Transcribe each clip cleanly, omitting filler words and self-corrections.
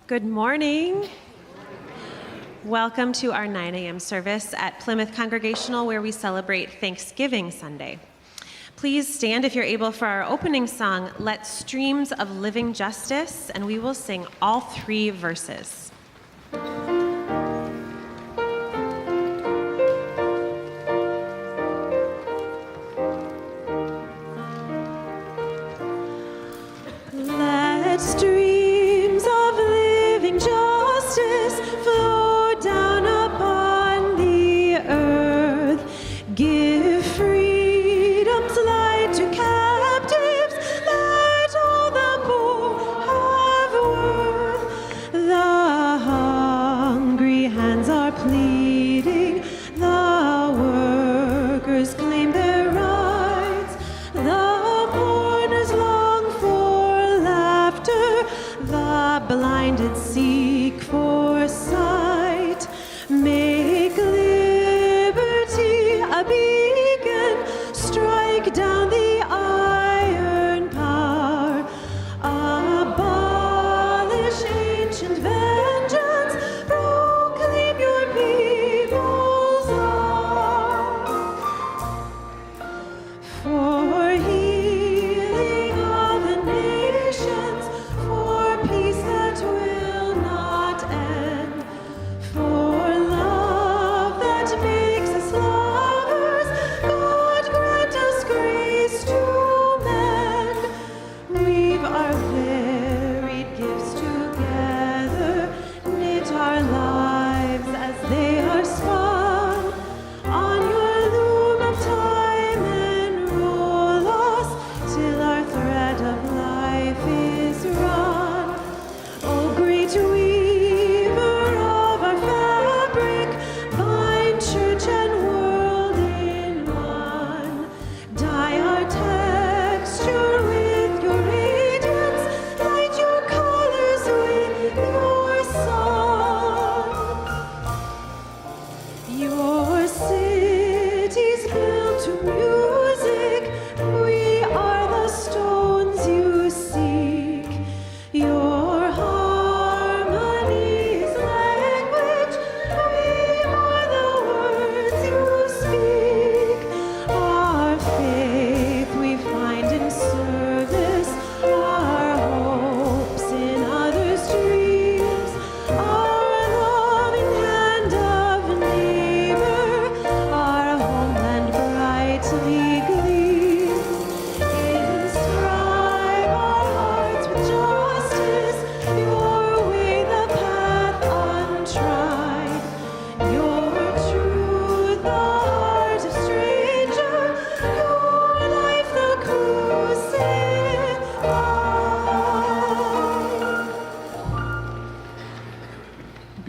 Good morning. Welcome to our 9 a.m. service at Plymouth Congregational, where we celebrate Thanksgiving Sunday. Please stand if you're able for our opening song, Let Streams of Living Justice, and we will sing all 3 verses. Let streams of living justice flow down upon the earth. Give freedom's light to captives. Let all the poor have worth. The hungry hands are pleading. The workers claim their rights. The mourners long for laughter. The blinded seek for sight. Make liberty a beacon. Strike down the iron power. Abolish ancient vengeance. Proclaim your people's law. For healing of the nations, for peace that will not end.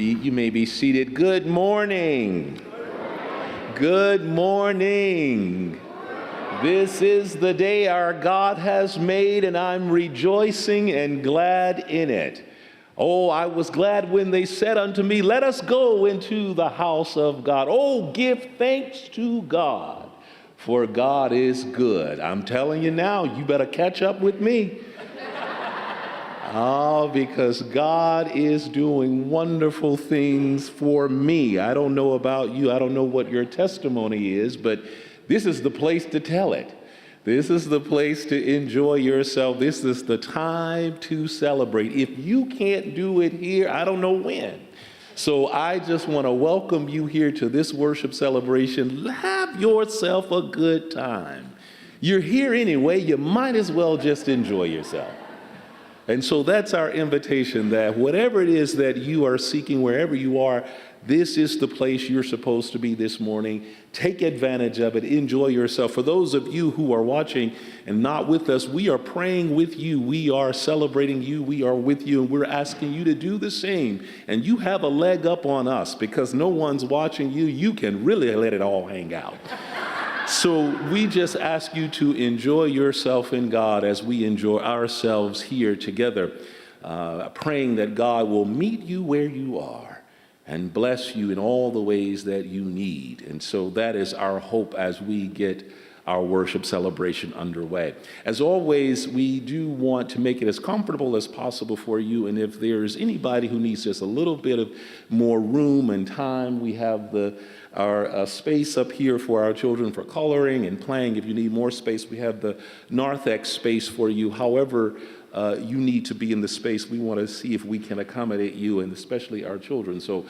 You may be seated. Good morning. Good morning. This is the day our God has made, and I'm rejoicing and glad in it. Oh, I was glad when they said unto me, let us go into the house of God. Oh, give thanks to God, for God is good. I'm telling you now, you better catch up with me. Oh, because God is doing wonderful things for me. I don't know about you. I don't know what your testimony is, but this is the place to tell it. This is the place to enjoy yourself. This is the time to celebrate. If you can't do it here, I don't know when. So I just want to welcome you here to this worship celebration. Have yourself a good time. You're here anyway. You might as well just enjoy yourself. And so that's our invitation, that whatever it is that you are seeking, wherever you are, this is the place you're supposed to be this morning. Take advantage of it. Enjoy yourself. For those of you who are watching and not with us, we are praying with you. We are celebrating you. We are with you, and we're asking you to do the same. And you have a leg up on us because no one's watching you. You can really let it all hang out. So we just ask you to enjoy yourself in God as we enjoy ourselves here together, praying that God will meet you where you are and bless you in all the ways that you need. And so that is our hope as we get our worship celebration underway. As always, we do want to make it as comfortable as possible for you. And if there's anybody who needs just a little bit of more room and time, we have our space up here for our children for coloring and playing. If you need more space, we have the narthex space for you. However you need to be in the space, we want to see if we can accommodate you and especially our children. So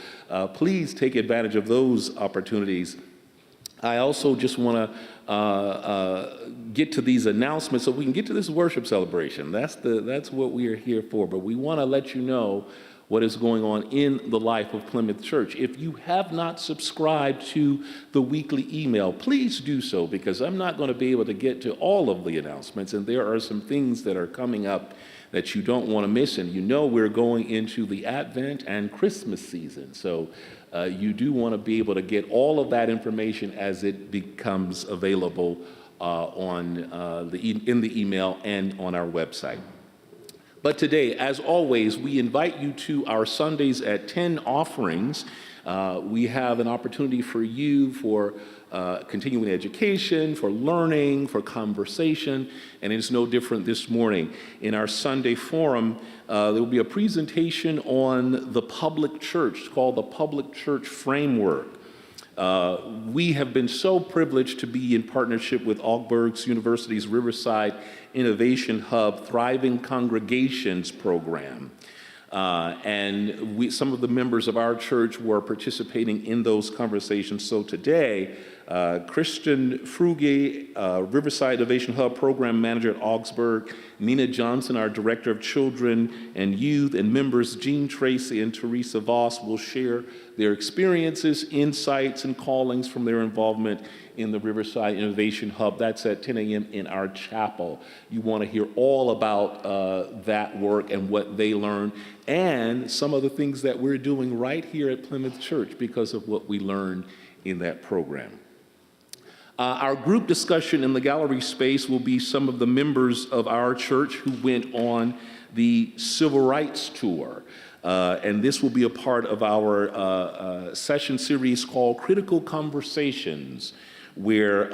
please take advantage of those opportunities. I also just want to get to these announcements so we can get to this worship celebration. That's what we are here for. But we want to let you know what is going on in the life of Plymouth Church. If you have not subscribed to the weekly email, please do so, because I'm not going to be able to get to all of the announcements, and there are some things that are coming up that you don't want to miss. And you know we're going into the Advent and Christmas season, so you do want to be able to get all of that information as it becomes available in the email and on our website. But today, as always, we invite you to our Sundays at 10 offerings. We have an opportunity for you for continuing education, for learning, for conversation, and it's no different this morning. In our Sunday forum, there will be a presentation on the public church called the Public Church Framework. We have been so privileged to be in partnership with Augsburg University's Riverside Innovation Hub Thriving Congregations program. And some of the members of our church were participating in those conversations. So today, Christian Fruge, Riverside Innovation Hub Program Manager at Augsburg, Nina Johnson, our Director of Children and Youth, and members Jean Tracy and Teresa Voss will share their experiences, insights, and callings from their involvement in the Riverside Innovation Hub. That's at 10 a.m. in our chapel. You want to hear all about that work and what they learned, and some of the things that we're doing right here at Plymouth Church because of what we learned in that program. Our group discussion in the gallery space will be some of the members of our church who went on the Civil Rights Tour. And this will be a part of our session series called Critical Conversations, where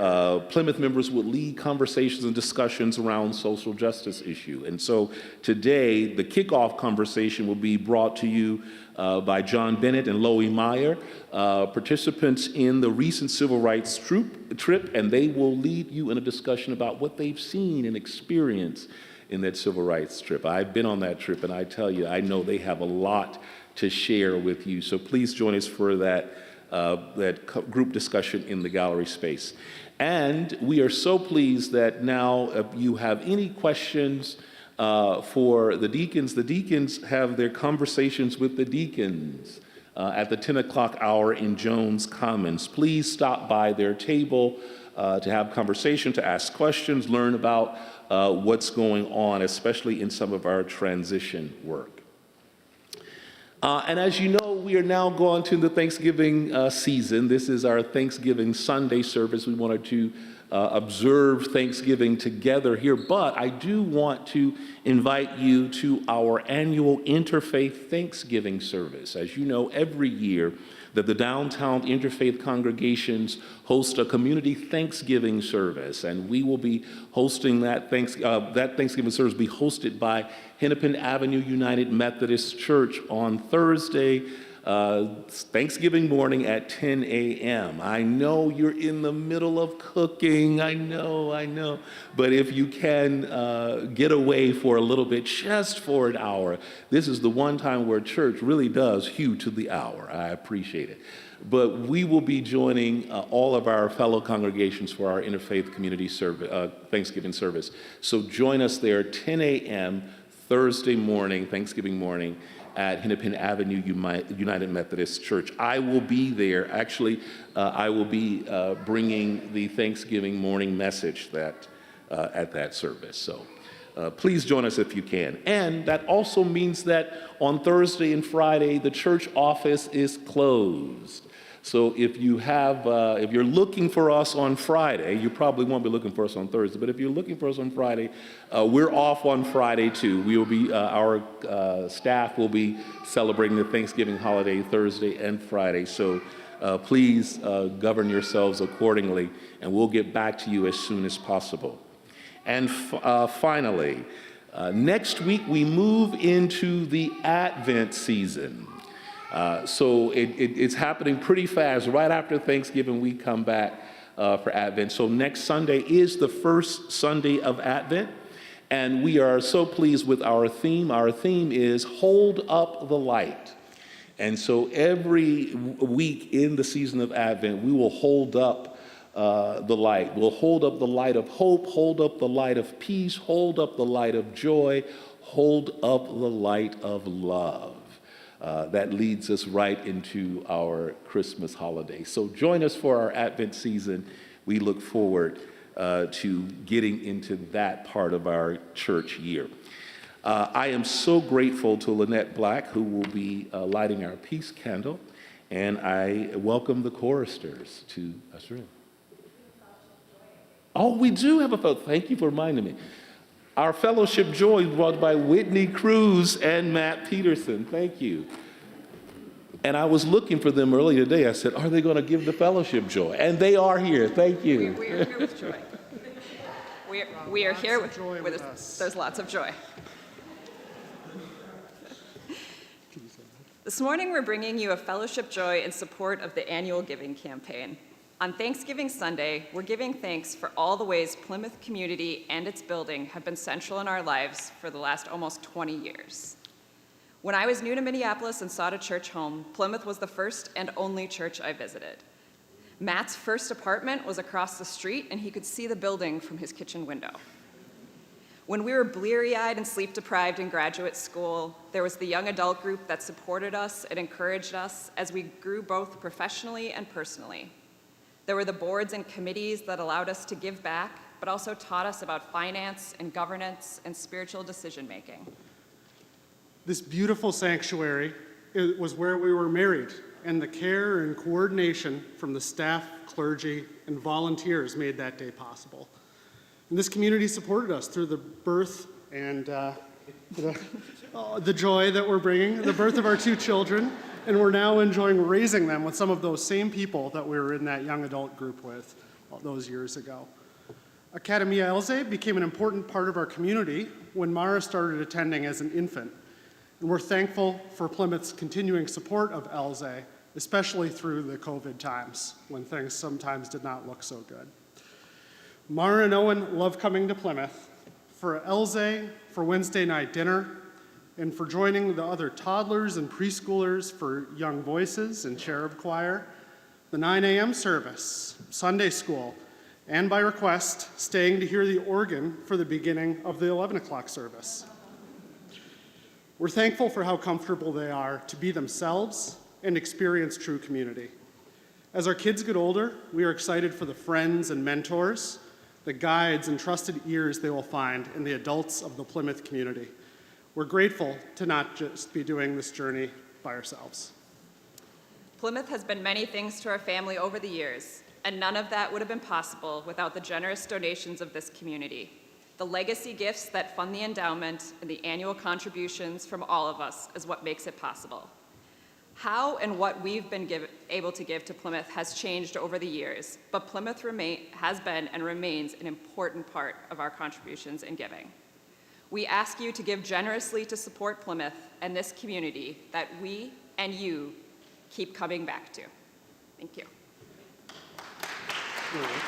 Plymouth members will lead conversations and discussions around social justice issue. And so today, the kickoff conversation will be brought to you by John Bennett and Loie Meyer, participants in the recent civil rights trip, and they will lead you in a discussion about what they've seen and experienced in that civil rights trip. I've been on that trip, and I tell you, I know they have a lot to share with you. So please join us for that group discussion in the gallery space. And we are so pleased that now if you have any questions for the deacons have their conversations with the deacons at the 10 o'clock hour in Jones Commons. Please stop by their table to have conversation, to ask questions, learn about what's going on, especially in some of our transition work. And as you know, we are now going to the Thanksgiving season. This is our Thanksgiving Sunday service. We wanted to observe Thanksgiving together here, but I do want to invite you to our annual Interfaith Thanksgiving service. As you know, every year that the downtown interfaith congregations host a community Thanksgiving service, and we will be hosting that Thanksgiving service will be hosted by Hennepin Avenue United Methodist Church on Thursday, Thanksgiving morning at 10 a.m. I know you're in the middle of cooking, I know, but if you can get away for a little bit, just for an hour, this is the one time where church really does hew to the hour. I appreciate it. But we will be joining all of our fellow congregations for our interfaith community service, Thanksgiving service. So join us there 10 a.m. Thursday morning, Thanksgiving morning, at Hennepin Avenue United Methodist Church. I will be there. Actually, I will be bringing the Thanksgiving morning message at that service. So please join us if you can. And that also means that on Thursday and Friday, the church office is closed. So if you're looking for us on Friday, you probably won't be looking for us on Thursday, but if you're looking for us on Friday, we're off on Friday too. We will be, our staff will be celebrating the Thanksgiving holiday Thursday and Friday. So please govern yourselves accordingly, and we'll get back to you as soon as possible. And finally, next week we move into the Advent season. So it's happening pretty fast. Right after Thanksgiving, we come back for Advent. So next Sunday is the first Sunday of Advent, and we are so pleased with our theme. Our theme is Hold Up the Light. And so every week in the season of Advent, we will hold up the light. We'll hold up the light of hope, hold up the light of peace, hold up the light of joy, hold up the light of love. That leads us right into our Christmas holiday. So join us for our Advent season. We look forward to getting into that part of our church year. I am so grateful to Lynette Black, who will be lighting our peace candle, and I welcome the choristers to usher in. Oh, we do have thank you for reminding me. Our fellowship joy brought by Whitney Cruz and Matt Patterson. Thank you. And I was looking for them earlier today. I said, are they going to give the fellowship joy? And they are here. Thank you. We are here with joy. We are here with there's lots of joy. This morning we're bringing you a fellowship joy in support of the annual giving campaign. On Thanksgiving Sunday, we're giving thanks for all the ways Plymouth community and its building have been central in our lives for the last almost 20 years. When I was new to Minneapolis and sought a church home, Plymouth was the first and only church I visited. Matt's first apartment was across the street, and he could see the building from his kitchen window. When we were bleary-eyed and sleep-deprived in graduate school, there was the young adult group that supported us and encouraged us as we grew both professionally and personally. There were the boards and committees that allowed us to give back, but also taught us about finance and governance and spiritual decision-making. This beautiful sanctuary was where we were married, and the care and coordination from the staff, clergy, and volunteers made that day possible. And this community supported us through the birth and the joy that we're bringing, the birth of our two children, and we're now enjoying raising them with some of those same people that we were in that young adult group with all those years ago. Academia Elze became an important part of our community when Mara started attending as an infant. And we're thankful for Plymouth's continuing support of Elze, especially through the COVID times when things sometimes did not look so good. Mara and Owen love coming to Plymouth for Elze, for Wednesday night dinner, and for joining the other toddlers and preschoolers for Young Voices and Cherub Choir, the 9 a.m. service, Sunday school, and by request, staying to hear the organ for the beginning of the 11 o'clock service. We're thankful for how comfortable they are to be themselves and experience true community. As our kids get older, we are excited for the friends and mentors, the guides and trusted ears they will find in the adults of the Plymouth community. We're grateful to not just be doing this journey by ourselves. Plymouth has been many things to our family over the years, and none of that would have been possible without the generous donations of this community. The legacy gifts that fund the endowment and the annual contributions from all of us is what makes it possible. How and what we've been able to give to Plymouth has changed over the years, but Plymouth has been and remains an important part of our contributions and giving. We ask you to give generously to support Plymouth and this community that we and you keep coming back to. Thank you. You wanna wave?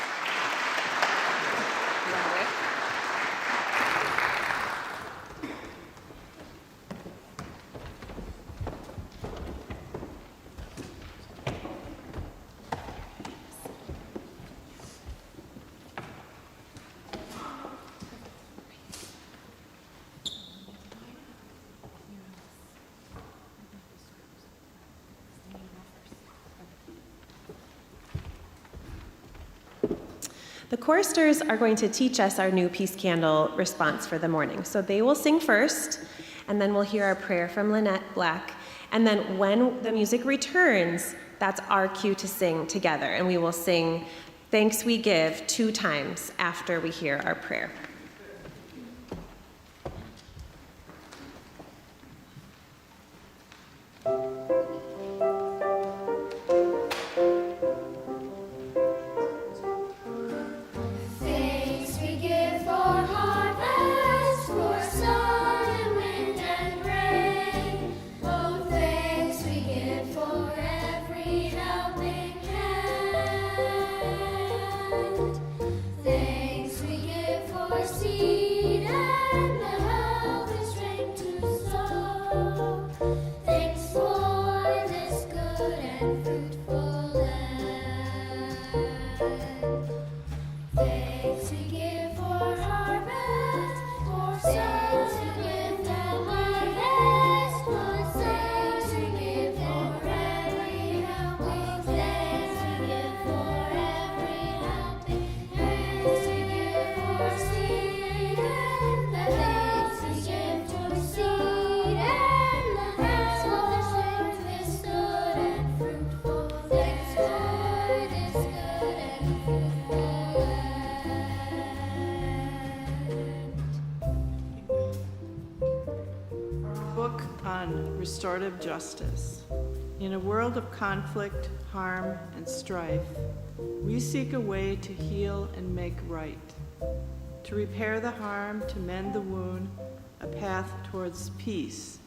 The choristers are going to teach us our new peace candle response for the morning. So they will sing first, and then we'll hear our prayer from Lynette Black. And then when the music returns, that's our cue to sing together. And we will sing Thanks We Give 2 times after we hear our prayer. Restorative justice. In a world of conflict, harm, and strife, we seek a way to heal and make right, to repair the harm, to mend the wound, a path towards peace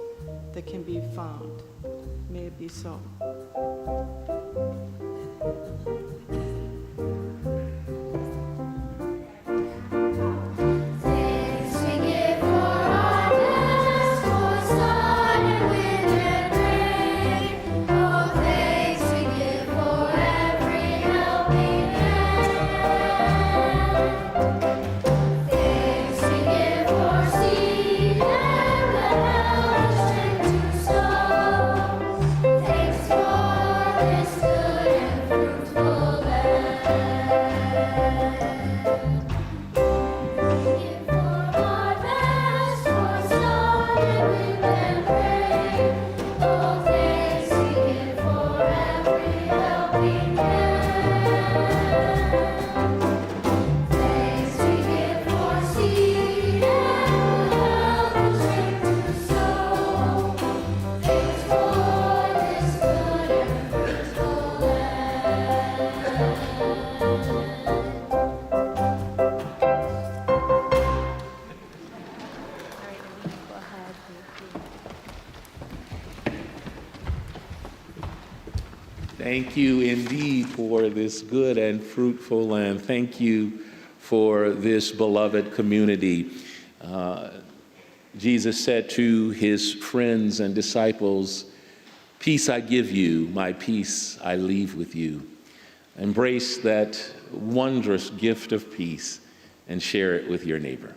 that can be found. May it be so. Thank you indeed for this good and fruitful land. Thank you for this beloved community. Jesus said to his friends and disciples, "Peace I give you, my peace I leave with you." Embrace that wondrous gift of peace and share it with your neighbor.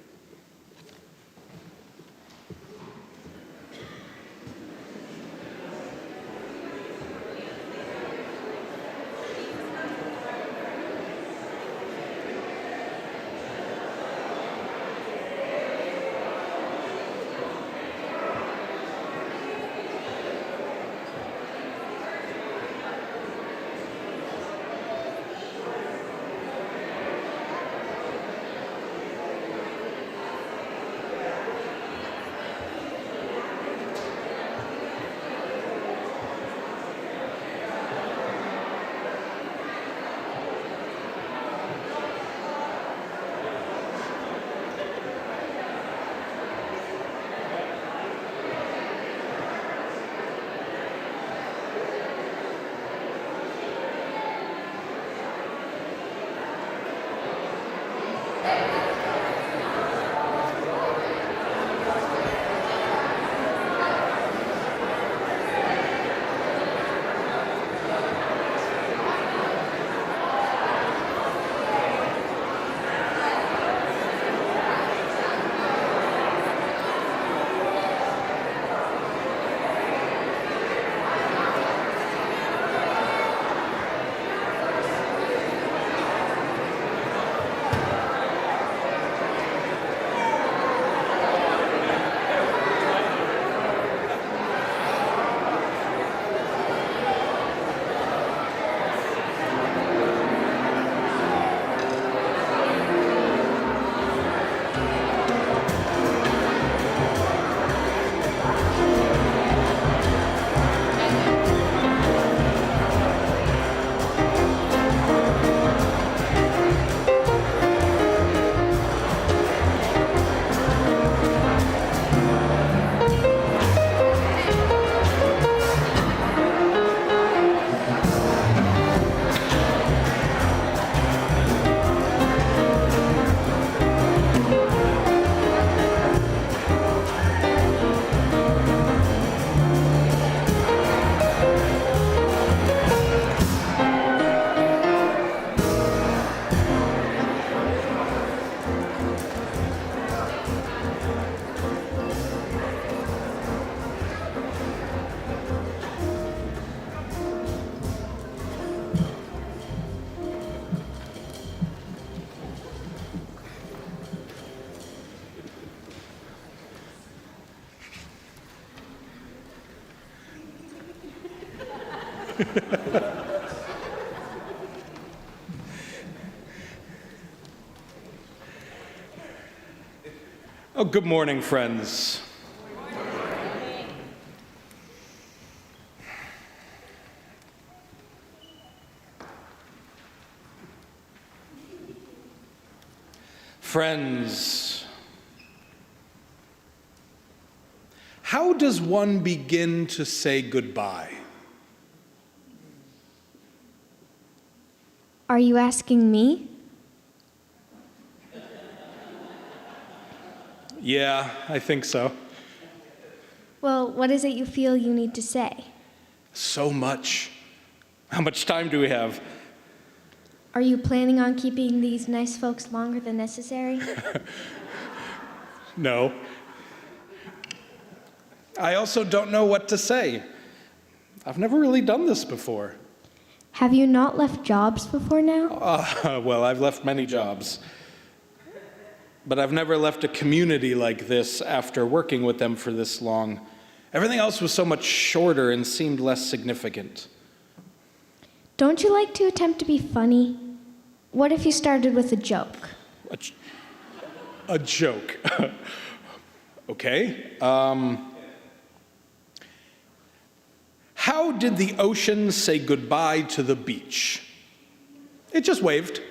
Oh, good morning, friends. Friends, how does one begin to say goodbye? Are you asking me? Yeah, I think so. Well, what is it you feel you need to say? So much. How much time do we have? Are you planning on keeping these nice folks longer than necessary? No. I also don't know what to say. I've never really done this before. Have you not left jobs before now? Well, I've left many jobs. But I've never left a community like this after working with them for this long. Everything else was so much shorter and seemed less significant. Don't you like to attempt to be funny? What if you started with a joke? A joke. Okay. How did the ocean say goodbye to the beach? It just waved.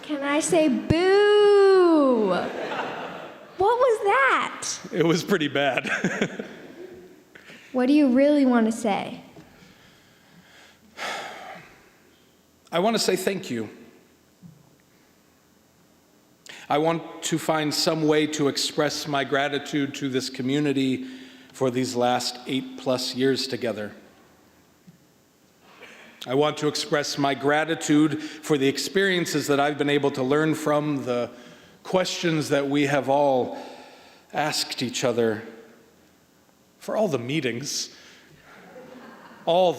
Can I say boo? What was that? It was pretty bad. What do you really want to say? I want to say thank you. I want to find some way to express my gratitude to this community for these last 8+ years together. I want to express my gratitude for the experiences that I've been able to learn from, the questions that we have all asked each other, for all the meetings, all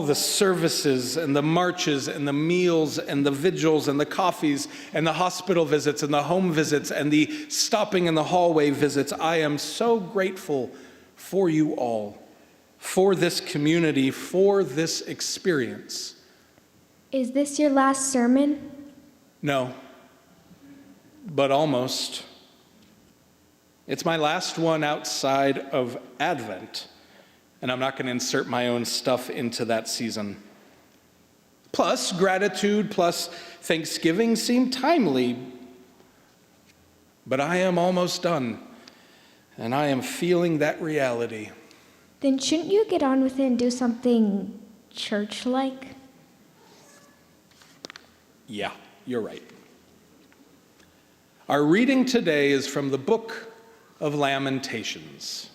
the services and the marches and the meals and the vigils and the coffees and the hospital visits and the home visits and the stopping in the hallway visits. I am so grateful for you all, for this community, for this experience. Is this your last sermon? No, but almost. It's my last one outside of Advent, and I'm not going to insert my own stuff into that season. Plus, gratitude plus Thanksgiving seem timely, but I am almost done, and I am feeling that reality. Then shouldn't you get on with it and do something church-like? Yeah, you're right. Our reading today is from the book of Lamentations,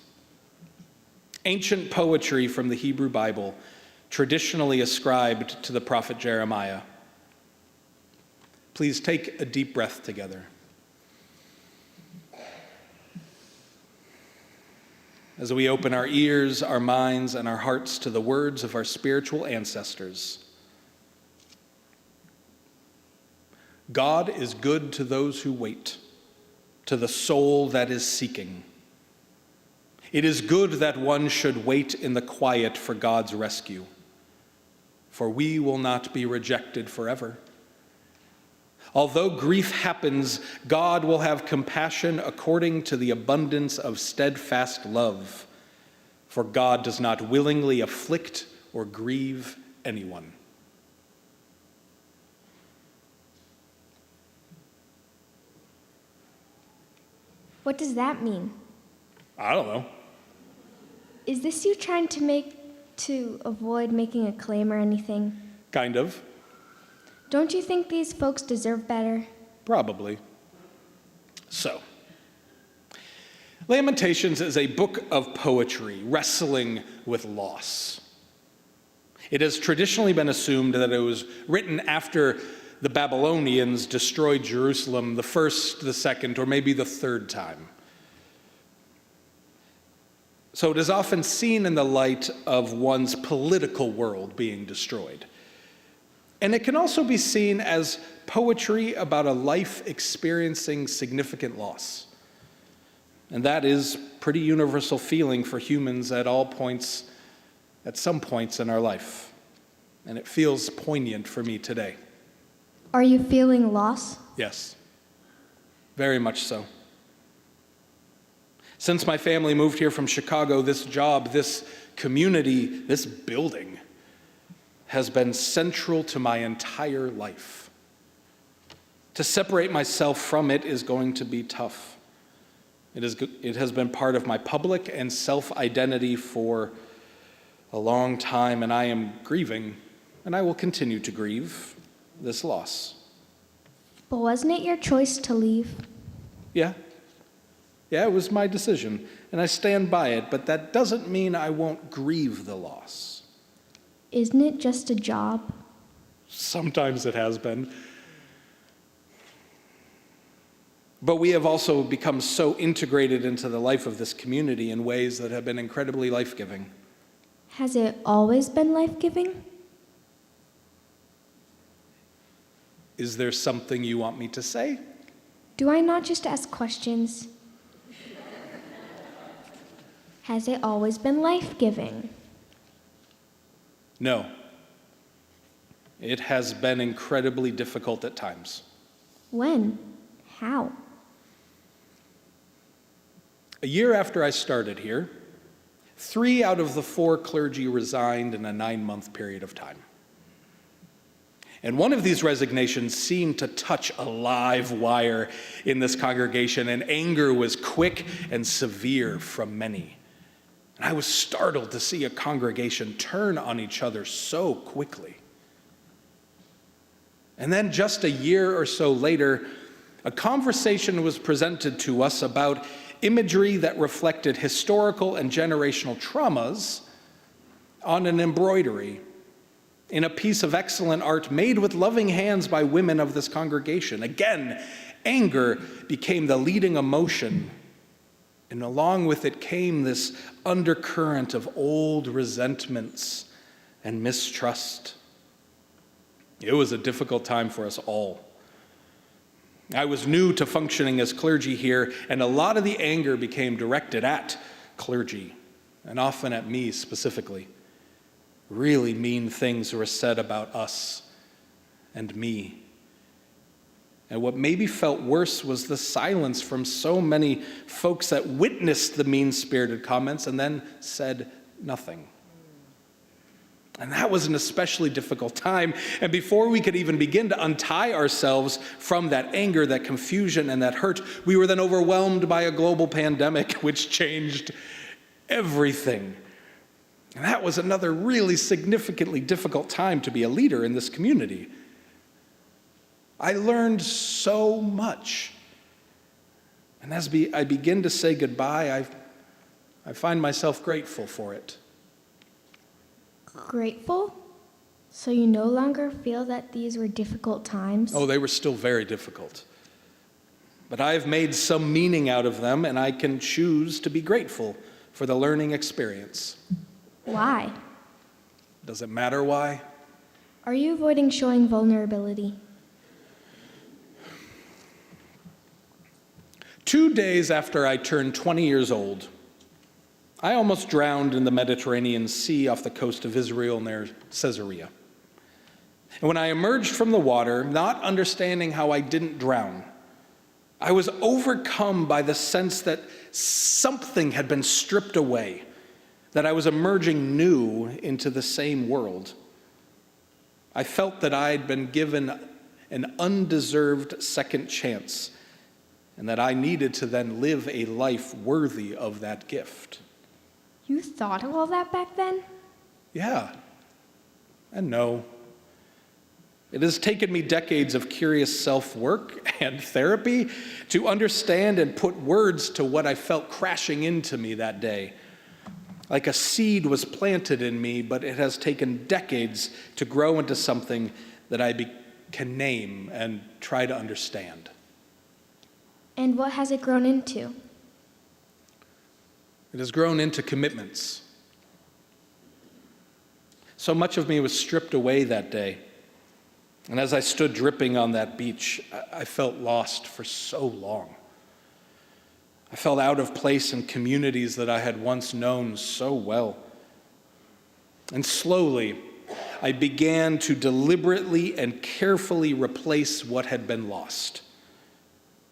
ancient poetry from the Hebrew Bible, traditionally ascribed to the prophet Jeremiah. Please take a deep breath together. As we open our ears, our minds, and our hearts to the words of our spiritual ancestors. God is good to those who wait, to the soul that is seeking. It is good that one should wait in the quiet for God's rescue, for we will not be rejected forever. Although grief happens, God will have compassion according to the abundance of steadfast love, for God does not willingly afflict or grieve anyone. What does that mean? I don't know. Is this you trying to avoid making a claim or anything? Kind of. Don't you think these folks deserve better? Probably. So, Lamentations is a book of poetry wrestling with loss. It has traditionally been assumed that it was written after the Babylonians destroyed Jerusalem the first, the second, or maybe the third time. So it is often seen in the light of one's political world being destroyed. And it can also be seen as poetry about a life experiencing significant loss. And that is pretty universal feeling for humans at some points in our life. And it feels poignant for me today. Are you feeling loss? Yes, very much so. Since my family moved here from Chicago, this job, this community, this building has been central to my entire life. To separate myself from it is going to be tough. It has been part of my public and self-identity for a long time, and I am grieving, and I will continue to grieve this loss. But wasn't it your choice to leave? Yeah, it was my decision, and I stand by it, but that doesn't mean I won't grieve the loss. Isn't it just a job? Sometimes it has been. But we have also become so integrated into the life of this community in ways that have been incredibly life-giving. Has it always been life-giving? Is there something you want me to say? Do I not just ask questions? Has it always been life-giving? No. It has been incredibly difficult at times. When? How? A year after I started here, 3 out of the 4 clergy resigned in a 9-month period of time. And one of these resignations seemed to touch a live wire in this congregation, and anger was quick and severe from many. And I was startled to see a congregation turn on each other so quickly. And then just a year or so later, a conversation was presented to us about imagery that reflected historical and generational traumas on an embroidery in a piece of excellent art made with loving hands by women of this congregation. Again, anger became the leading emotion, and along with it came this undercurrent of old resentments and mistrust. It was a difficult time for us all. I was new to functioning as clergy here, and a lot of the anger became directed at clergy, and often at me specifically. Really mean things were said about us and me. And what maybe felt worse was the silence from so many folks that witnessed the mean-spirited comments and then said nothing. And that was an especially difficult time. And before we could even begin to untie ourselves from that anger, that confusion, and that hurt, we were then overwhelmed by a global pandemic, which changed everything. And that was another really significantly difficult time to be a leader in this community. I learned so much. And as I begin to say goodbye, I find myself grateful for it. Grateful? So you no longer feel that these were difficult times? Oh, they were still very difficult. But I've made some meaning out of them, and I can choose to be grateful for the learning experience. Why? Does it matter why? Are you avoiding showing vulnerability? 2 days after I turned 20 years old, I almost drowned in the Mediterranean Sea off the coast of Israel near Caesarea. And when I emerged from the water, not understanding how I didn't drown, I was overcome by the sense that something had been stripped away, that I was emerging new into the same world. I felt that I had been given an undeserved second chance, and that I needed to then live a life worthy of that gift. You thought of all that back then? Yeah, and no. It has taken me decades of curious self-work and therapy to understand and put words to what I felt crashing into me that day. Like a seed was planted in me, but it has taken decades to grow into something that I can name and try to understand. And what has it grown into? It has grown into commitments. So much of me was stripped away that day. And as I stood dripping on that beach, I felt lost for so long. I felt out of place in communities that I had once known so well. And slowly, I began to deliberately and carefully replace what had been lost.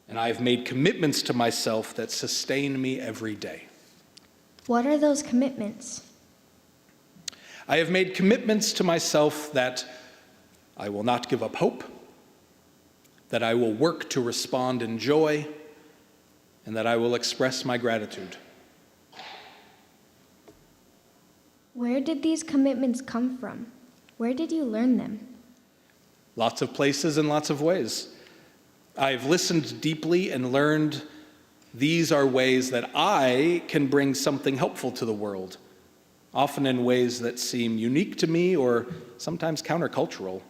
And I have made commitments to myself that sustain me every day. What are those commitments? I have made commitments to myself that I will not give up hope, that I will work to respond in joy, and that I will express my gratitude. Where did these commitments come from? Where did you learn them? Lots of places and lots of ways. I've listened deeply and learned these are ways that I can bring something helpful to the world, often in ways that seem unique to me or sometimes countercultural.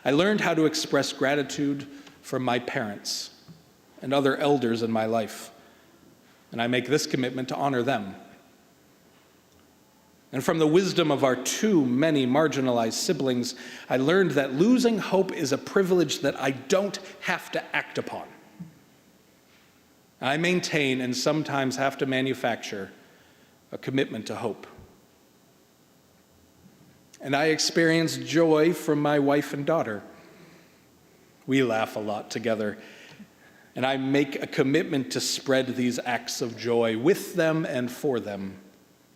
I learned how to express gratitude for my parents and other elders in my life, and I make this commitment to honor them. And from the wisdom of our too many marginalized siblings, I learned that losing hope is a privilege that I don't have to act upon. I maintain and sometimes have to manufacture a commitment to hope. And I experience joy from my wife and daughter. We laugh a lot together, and I make a commitment to spread these acts of joy with them and for them.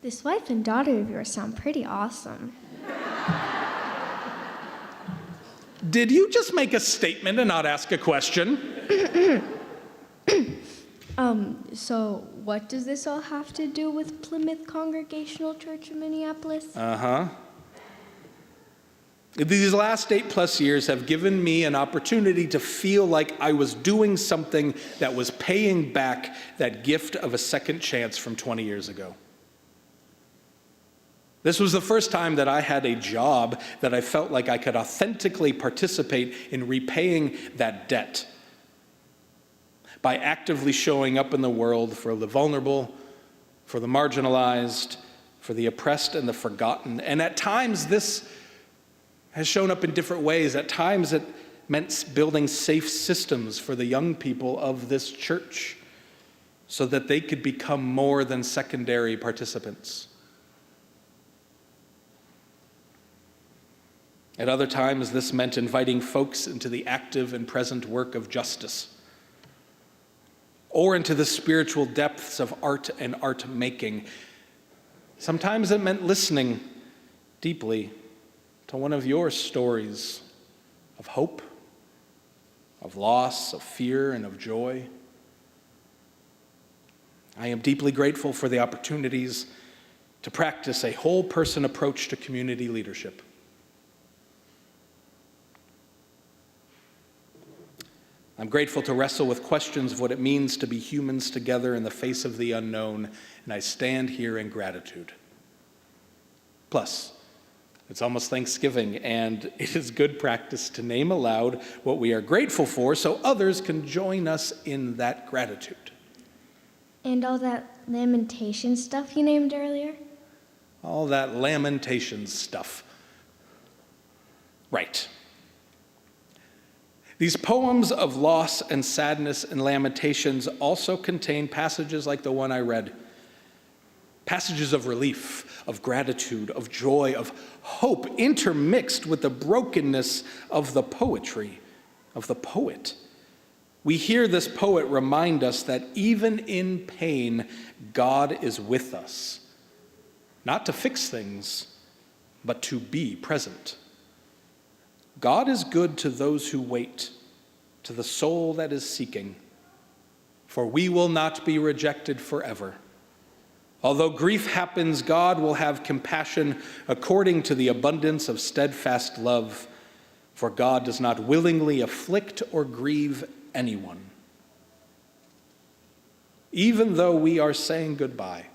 This wife and daughter of yours sound pretty awesome. Did you just make a statement and not ask a question? So what does this all have to do with Plymouth Congregational Church in Minneapolis? These last 8+ years have given me an opportunity to feel like I was doing something that was paying back that gift of a second chance from 20 years ago. This was the first time that I had a job that I felt like I could authentically participate in repaying that debt by actively showing up in the world for the vulnerable, for the marginalized, for the oppressed and the forgotten. And at times this has shown up in different ways. At times it meant building safe systems for the young people of this church so that they could become more than secondary participants. At other times, this meant inviting folks into the active and present work of justice, or into the spiritual depths of art and art making. Sometimes it meant listening deeply to one of your stories of hope, of loss, of fear, and of joy. I am deeply grateful for the opportunities to practice a whole person approach to community leadership. I'm grateful to wrestle with questions of what it means to be humans together in the face of the unknown, and I stand here in gratitude. Plus, it's almost Thanksgiving, and it is good practice to name aloud what we are grateful for so others can join us in that gratitude. And all that lamentation stuff you named earlier? All that lamentations stuff. Right. These poems of loss and sadness and lamentations also contain passages like the one I read. Passages of relief, of gratitude, of joy, of hope, intermixed with the brokenness of the poetry, of the poet. We hear this poet remind us that even in pain, God is with us. Not to fix things, but to be present. God is good to those who wait, to the soul that is seeking, for we will not be rejected forever. Although grief happens, God will have compassion according to the abundance of steadfast love, for God does not willingly afflict or grieve anyone. Even though we are saying goodbye,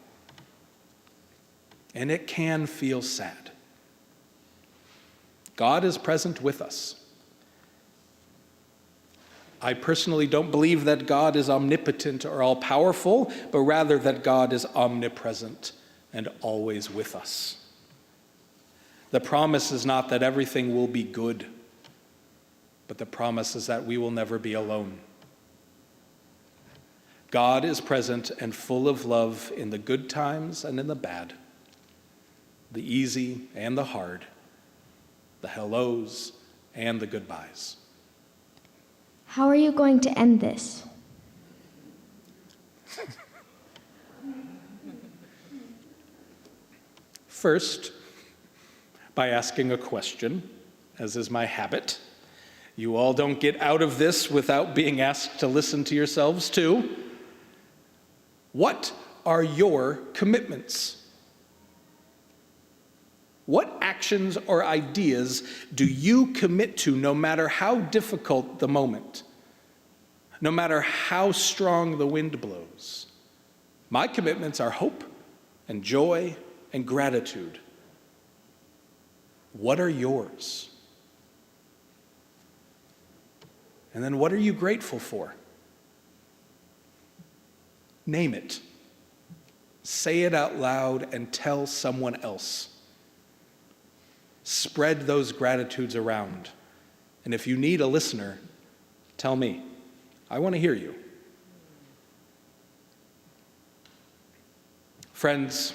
and it can feel sad, God is present with us. I personally don't believe that God is omnipotent or all-powerful, but rather that God is omnipresent and always with us. The promise is not that everything will be good, but the promise is that we will never be alone. God is present and full of love in the good times and in the bad, the easy and the hard, the hellos and the goodbyes. How are you going to end this? First, by asking a question, as is my habit. You all don't get out of this without being asked to listen to yourselves too. What are your commitments? What actions or ideas do you commit to no matter how difficult the moment, no matter how strong the wind blows? My commitments are hope and joy and gratitude. What are yours? And then what are you grateful for? Name it. Say it out loud and tell someone else. Spread those gratitudes around. And if you need a listener, tell me. I want to hear you. Friends,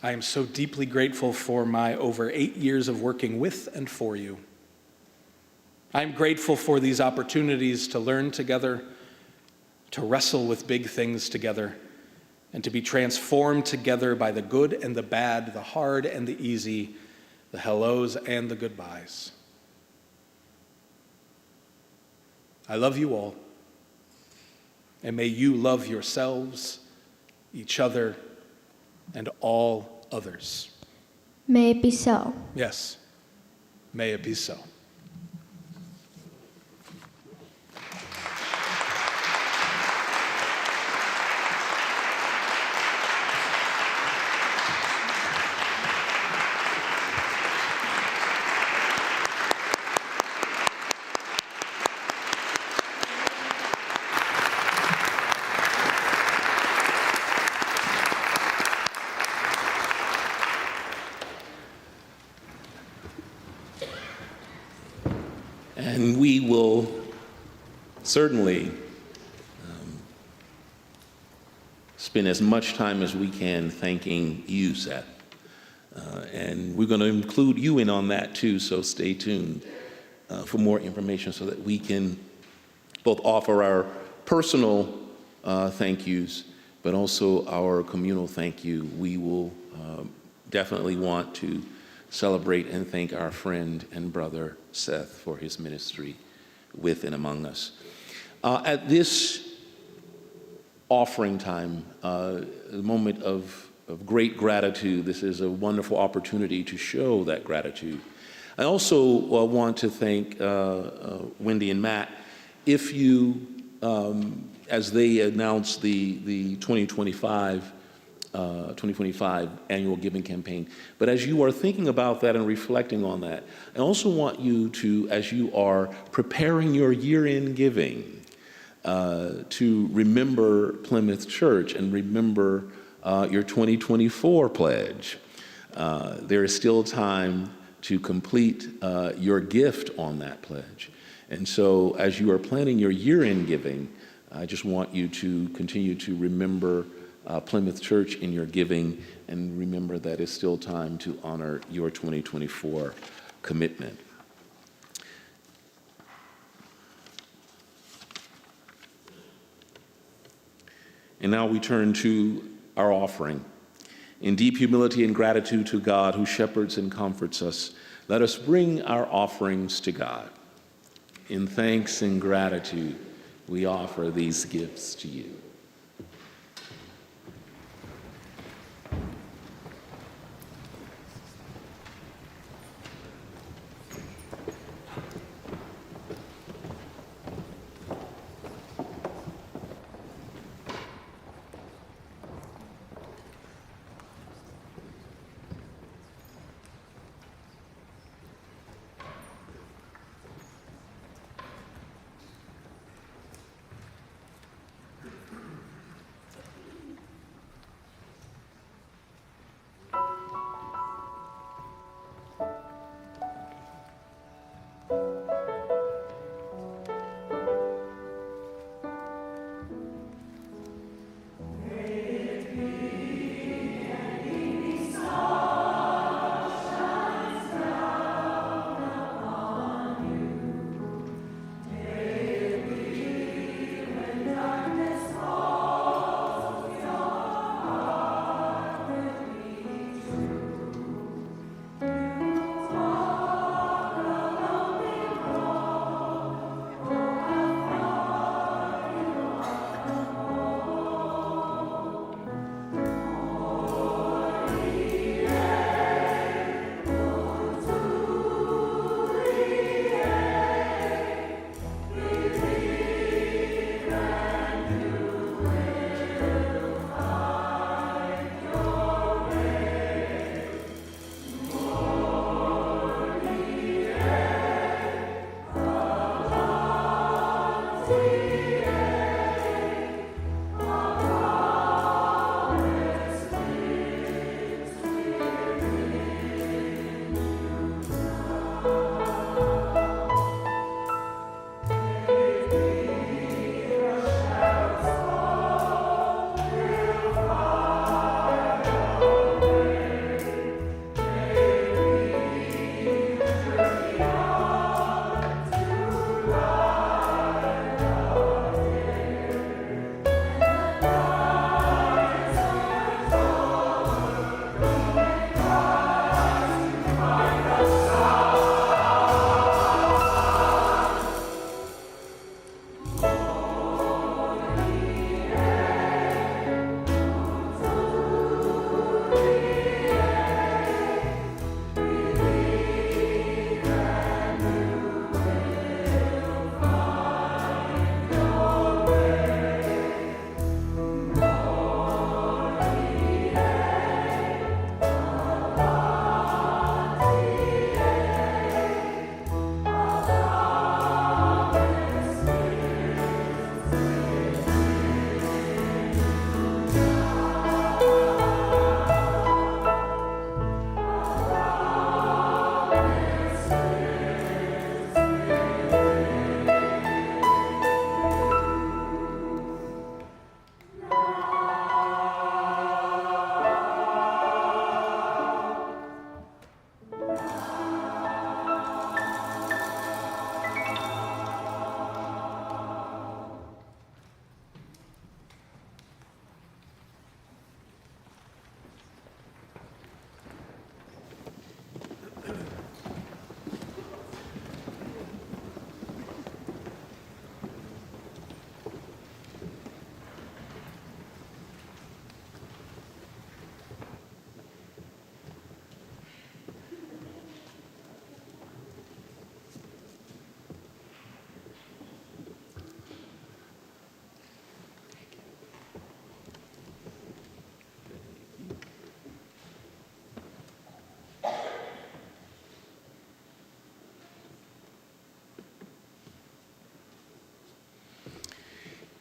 I am so deeply grateful for my over 8 years of working with and for you. I'm grateful for these opportunities to learn together, to wrestle with big things together, and to be transformed together by the good and the bad, the hard and the easy, the hellos and the goodbyes. I love you all, and may you love yourselves, each other, and all others. May it be so. Yes, may it be so. And we will certainly spend as much time as we can thanking you, Seth. And we're going to include you in on that too, so stay tuned for more information so that we can both offer our personal thank yous, but also our communal thank you. We will definitely want to celebrate and thank our friend and brother Seth for his ministry with and among us. At this offering time, a moment of great gratitude, this is a wonderful opportunity to show that gratitude. I also want to thank Wendy and Matt. If you, as they announce the 2025 annual giving campaign. But as you are thinking about that and reflecting on that, I also want you to, as you are preparing your year-end giving, to remember Plymouth Church and remember your 2024 pledge. There is still time to complete your gift on that pledge. And so as you are planning your year-end giving, I just want you to continue to remember Plymouth Church in your giving, and remember that it's still time to honor your 2024 commitment. And now we turn to our offering. In deep humility and gratitude to God who shepherds and comforts us, let us bring our offerings to God. In thanks and gratitude, we offer these gifts to you.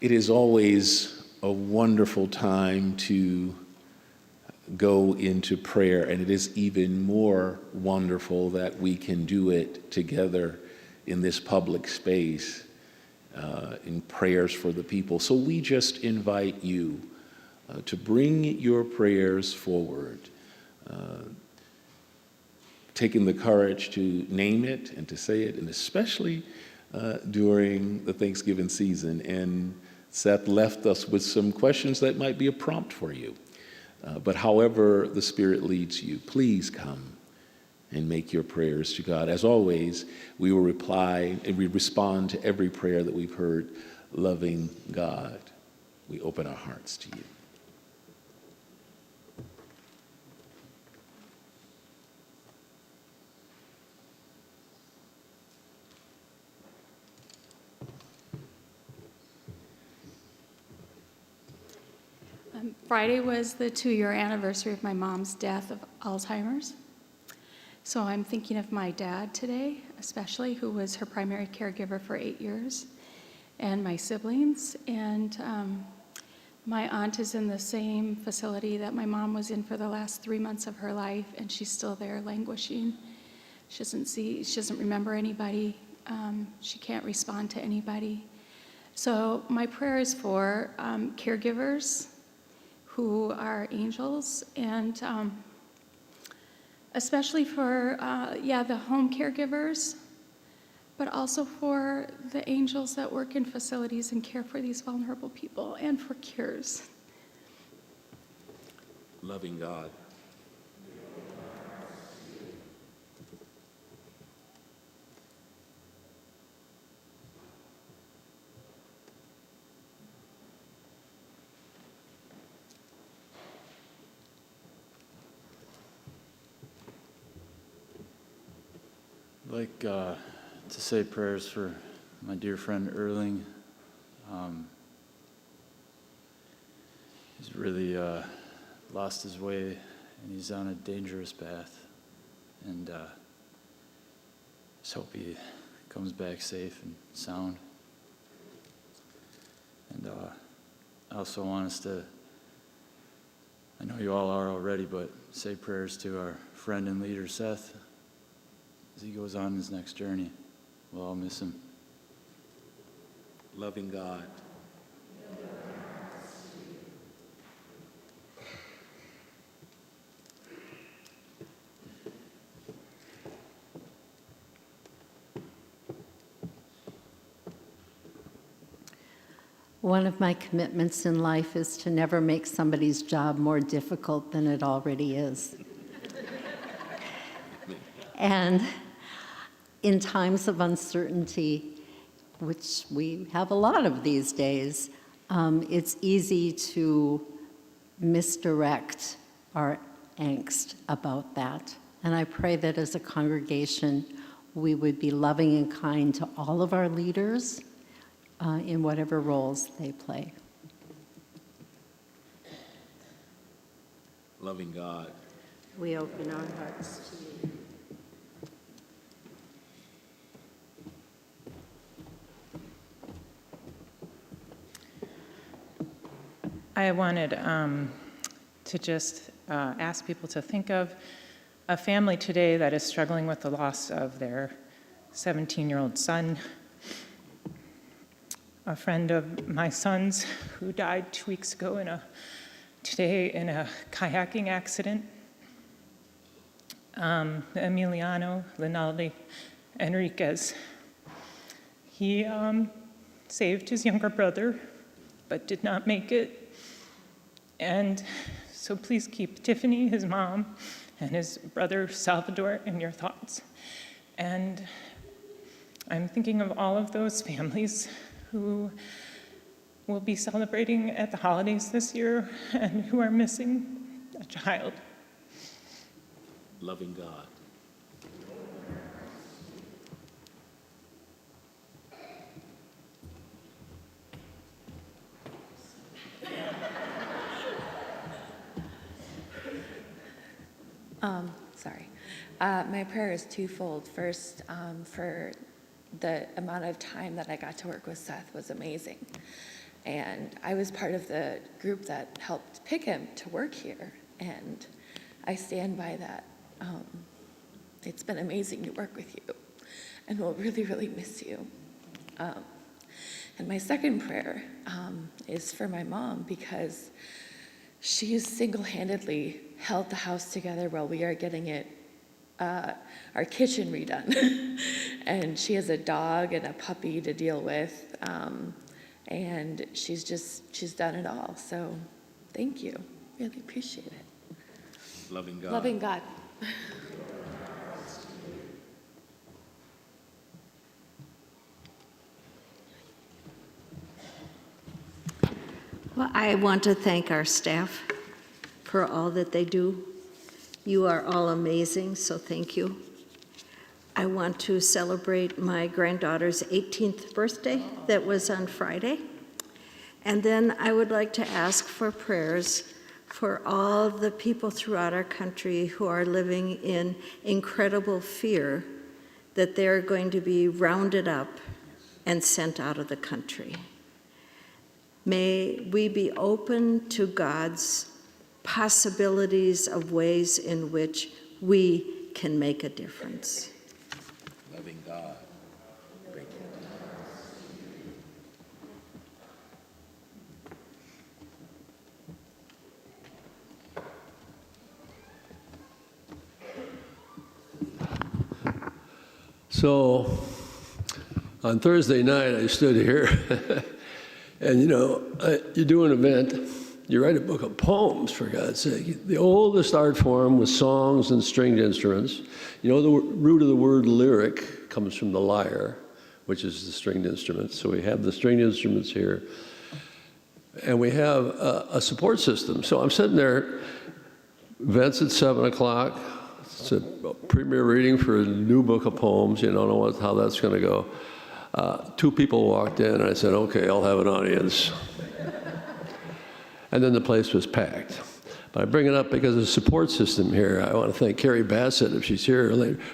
It is always a wonderful time to go into prayer, and it is even more wonderful that we can do it together in this public space in prayers for the people. So we just invite you to bring your prayers forward, taking the courage to name it and to say it, and especially during the Thanksgiving season. And Seth left us with some questions that might be a prompt for you. But however the Spirit leads you, please come and make your prayers to God. As always, we will reply and we respond to every prayer that we've heard, loving God. We open our hearts to you. Friday was the 2-year anniversary of my mom's death of Alzheimer's. So I'm thinking of my dad today, especially, who was her primary caregiver for 8 years, and my siblings. And my aunt is in the same facility that my mom was in for the last 3 months of her life, and she's still there languishing. She doesn't remember anybody. She can't respond to anybody. So my prayer is for caregivers who are angels, and especially for, the home caregivers, but also for the angels that work in facilities and care for these vulnerable people, and for cures. Loving God. I'd like to say prayers for my dear friend Erling. He's really lost his way, and he's on a dangerous path. And just hope he comes back safe and sound. And I also want us to, I know you all are already, but say prayers to our friend and leader Seth as he goes on his next journey. We'll all miss him. Loving God. One of my commitments in life is to never make somebody's job more difficult than it already is. And in times of uncertainty, which we have a lot of these days, it's easy to misdirect our angst about that. And I pray that as a congregation, we would be loving and kind to all of our leaders in whatever roles they play. Loving God. We open our hearts to you. I wanted to just ask people to think of a family today that is struggling with the loss of their 17-year-old son, a friend of my son's who died 2 weeks ago today in a kayaking accident, Emiliano Linaldi Enriquez. He saved his younger brother, but did not make it. And so please keep Tiffany, his mom, and his brother Salvador in your thoughts. And I'm thinking of all of those families who will be celebrating at the holidays this year and who are missing a child. Loving God. My prayer is twofold. First, for the amount of time that I got to work with Seth was amazing. And I was part of the group that helped pick him to work here, and I stand by that. It's been amazing to work with you, and we'll really, really miss you. And my second prayer is for my mom, because she has single-handedly held the house together while we are getting our kitchen redone. And she has a dog and a puppy to deal with, and she's done it all. So thank you. Really appreciate it. Loving God. Loving God. Well, I want to thank our staff for all that they do. You are all amazing, so thank you. I want to celebrate my granddaughter's 18th birthday that was on Friday. And then I would like to ask for prayers for all the people throughout our country who are living in incredible fear that they're going to be rounded up and sent out of the country. May we be open to God's possibilities of ways in which we can make a difference. Loving God. Thank you. So on Thursday night, I stood here, and you do an event, you write a book of poems, for God's sake. The oldest art form was songs and stringed instruments. The root of the word lyric comes from the lyre, which is the stringed instrument. So we have the stringed instruments here, and we have a support system. So I'm sitting there, events at 7 o'clock. It's a premiere reading for a new book of poems. You don't know how that's going to go. 2 people walked in, and I said, okay, I'll have an audience. And then the place was packed. But I bring it up because of the support system here. I want to thank Carrie Bassett, if she's here,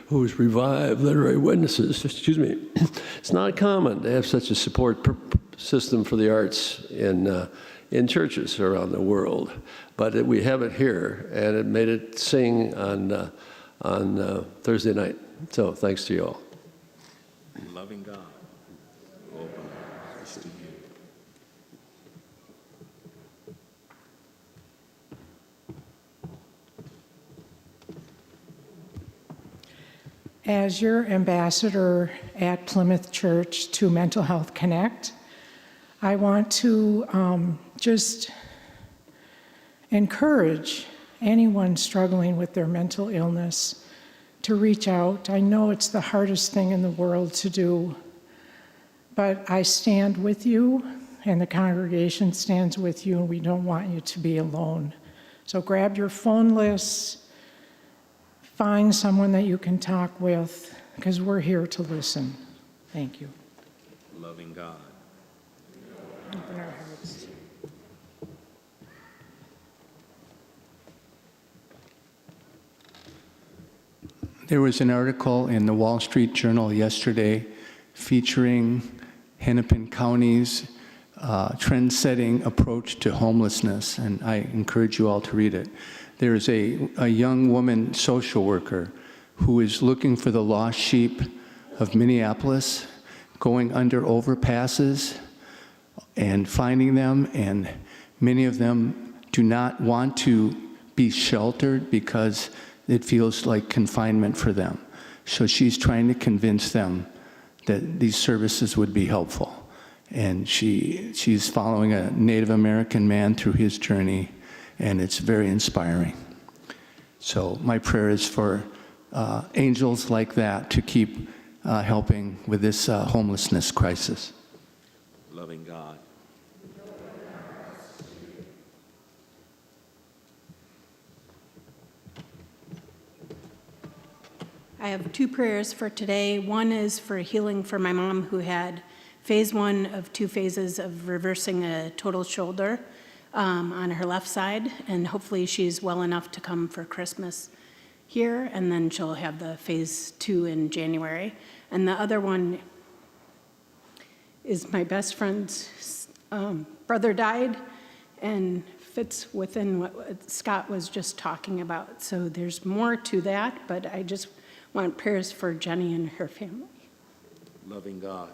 who's revived Literary Witnesses. Excuse me. It's not common to have such a support system for the arts in churches around the world. But we have it here, and it made it sing on Thursday night. So thanks to you all. Loving God. Open eyes to you. As your ambassador at Plymouth Church to Mental Health Connect, I want to just encourage anyone struggling with their mental illness to reach out. I know it's the hardest thing in the world to do, but I stand with you, and the congregation stands with you, and we don't want you to be alone. So grab your phone lists, find someone that you can talk with, because we're here to listen. Thank you. Loving God. Open our hearts. There was an article in the Wall Street Journal yesterday featuring Hennepin County's trend-setting approach to homelessness, and I encourage you all to read it. There's a young woman social worker who is looking for the lost sheep of Minneapolis, going under overpasses and finding them, and many of them do not want to be sheltered because it feels like confinement for them. So she's trying to convince them that these services would be helpful. And she's following a Native American man through his journey, and it's very inspiring. So my prayer is for angels like that to keep helping with this homelessness crisis. Loving God. I have 2 prayers for today. One is for healing for my mom, who had phase 1 of 2 phases of reversing a total shoulder on her left side, and hopefully she's well enough to come for Christmas here, and then she'll have the phase 2 in January. And the other one is my best friend's brother died and fits within what Scott was just talking about. So there's more to that, but I just want prayers for Jenny and her family. Loving God.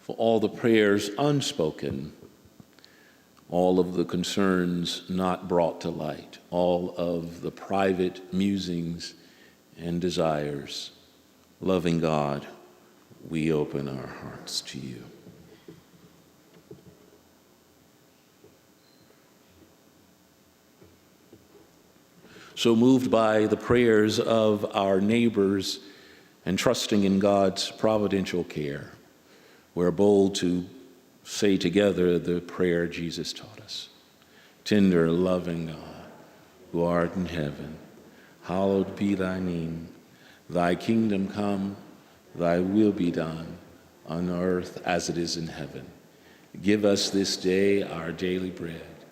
For all the prayers unspoken, all of the concerns not brought to light, all of the private musings and desires, loving God, we open our hearts to you. So moved by the prayers of our neighbors and trusting in God's providential care, we're bold to say together the prayer Jesus taught us. Tender, loving God, who art in heaven, hallowed be thy name. Thy kingdom come, thy will be done, on earth as it is in heaven. Give us this day our daily bread,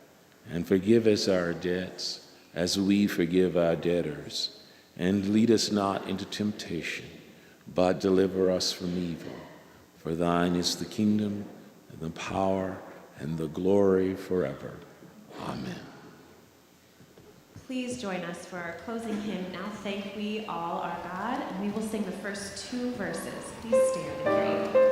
and forgive us our debts as we forgive our debtors. And lead us not into temptation, but deliver us from evil. For thine is the kingdom, and the power, and the glory forever. Amen. Please join us for our closing hymn, Now Thank We All Our God, and we will sing the first 2 verses. Please stand and greet.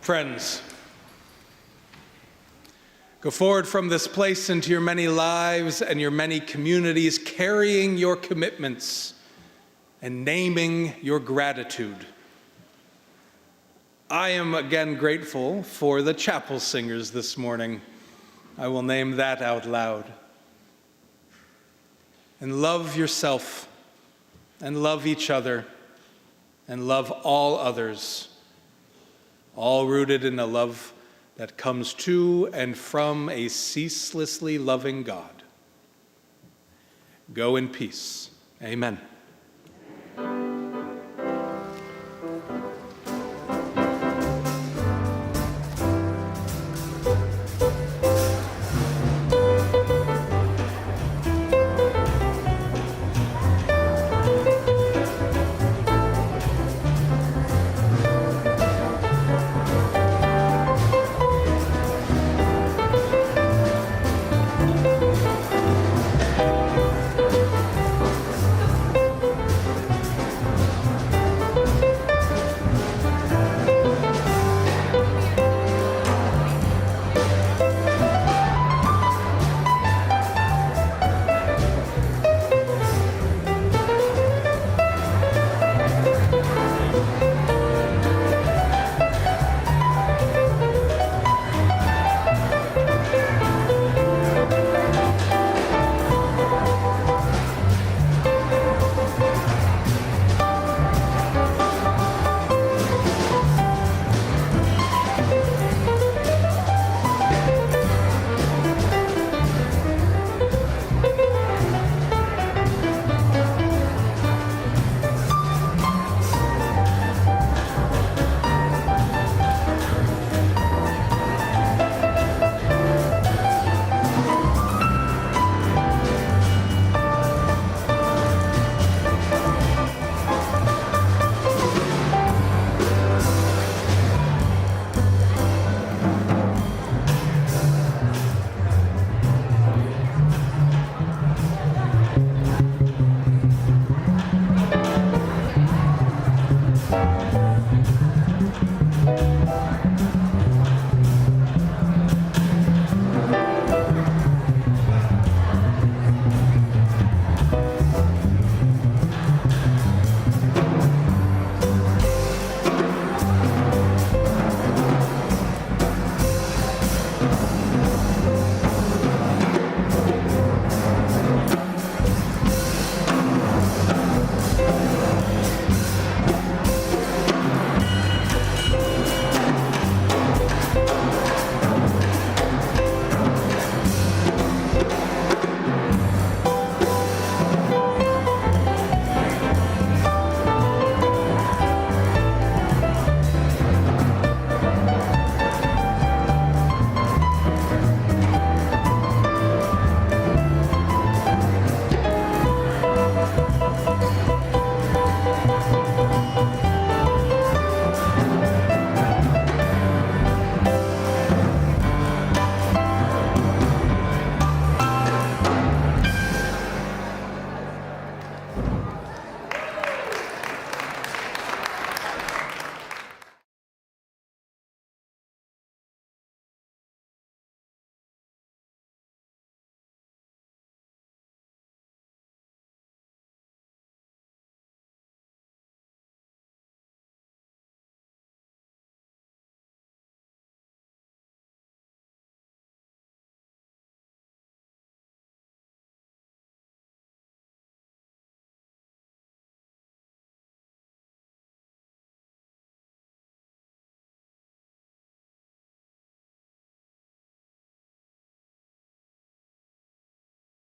Friends, go forward from this place into your many lives and your many communities, carrying your commitments and naming your gratitude. I am again grateful for the chapel singers this morning. I will name that out loud. And love yourself, and love each other, and love all others, all rooted in a love that comes to and from a ceaselessly loving God. Go in peace. Amen.